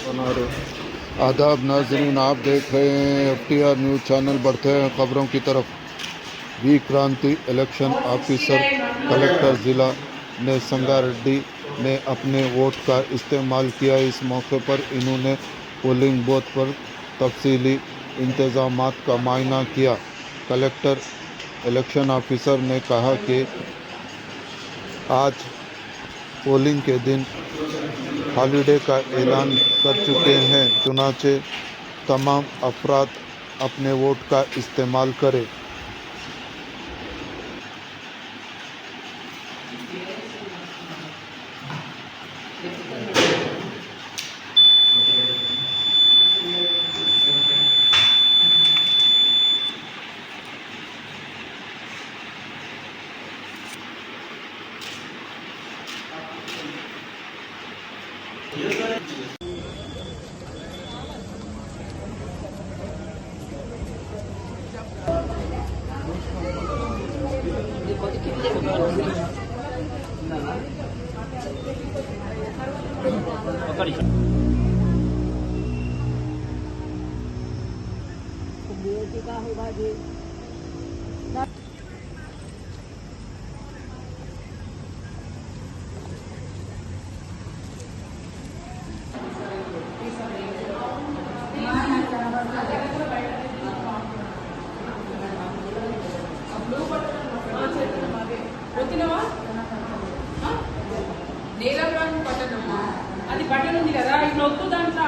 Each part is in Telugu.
आदाब नाजरीन, आप देख रहे हैं FTR न्यूज़ चैनल। बढ़ते हैं खबरों की तरफ। वी क्रांति इलेक्शन ऑफिसर कलेक्टर ज़िला ने संगारेड्डी ने अपने वोट का इस्तेमाल किया। इस मौके पर इन्होंने पोलिंग बूथ पर तफसीली इंतजामात का मुआयना किया। कलेक्टर इलेक्शन ऑफिसर ने कहा कि आज पोलिंग के दिन हॉलिडे का ऐलान कर चुके हैं, चुनांचे तमाम अफराद अपने वोट का इस्तेमाल करें। అది బటన్ ఉంది కదా, ఇట్లా వద్దు దాంట్లో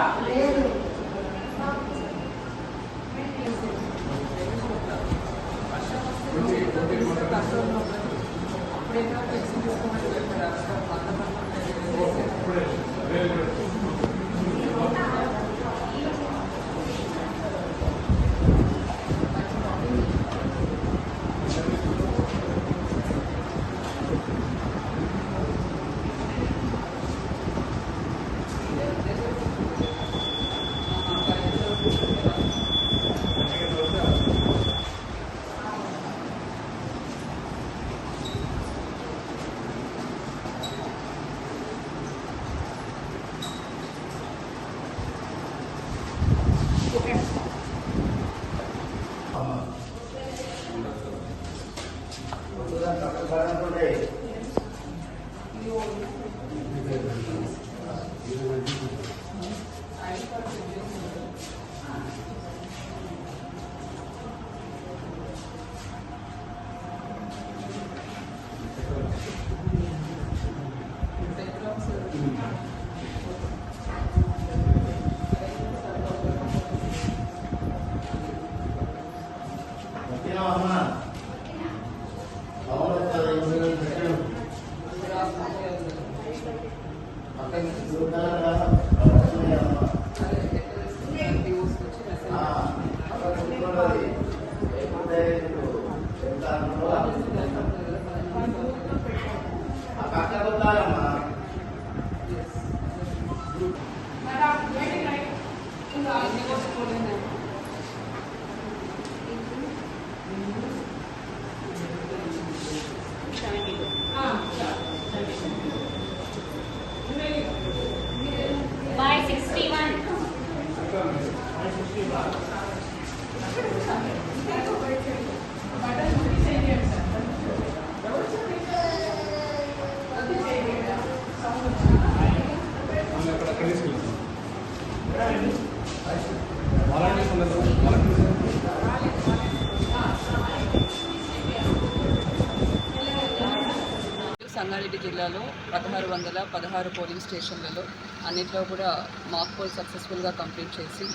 సంగారెడ్డి జిల్లాలో 1616 పోలింగ్ స్టేషన్లలో అన్నింటిలో కూడా మాక్ పోల్ సక్సెస్ఫుల్గా కంప్లీట్ చేసి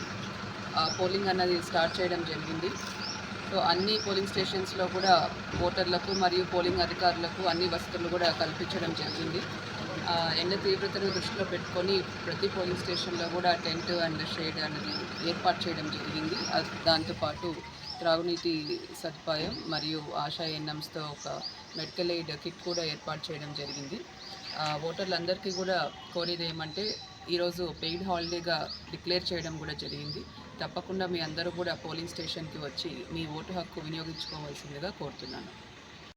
పోలింగ్ అన్నది స్టార్ట్ చేయడం జరిగింది. సో అన్ని పోలింగ్ స్టేషన్స్లో కూడా ఓటర్లకు మరియు పోలింగ్ అధికారులకు అన్ని వసతులు కూడా కల్పించడం జరిగింది. ఎండ తీవ్రతను దృష్టిలో పెట్టుకొని ప్రతి పోలింగ్ స్టేషన్లో కూడా టెంట్ అండ్ షేడ్ అనేది ఏర్పాటు చేయడం జరిగింది. దాంతోపాటు త్రాగునీటి సదుపాయం మరియు ఆశా ఎన్ఎంస్తో ఒక మెడికల్ ఎయిడ్ కిట్ కూడా ఏర్పాటు చేయడం జరిగింది. ఓటర్లందరికీ కూడా కోరేది ఏమంటే ఈరోజు పెయిడ్ హాలిడేగా డిక్లేర్ చేయడం కూడా జరిగింది. తప్పకుండా మీ అందరూ కూడా పోలింగ్ స్టేషన్కి వచ్చి మీ ఓటు హక్కు వినియోగించుకోవాల్సిందిగా కోరుతున్నాను.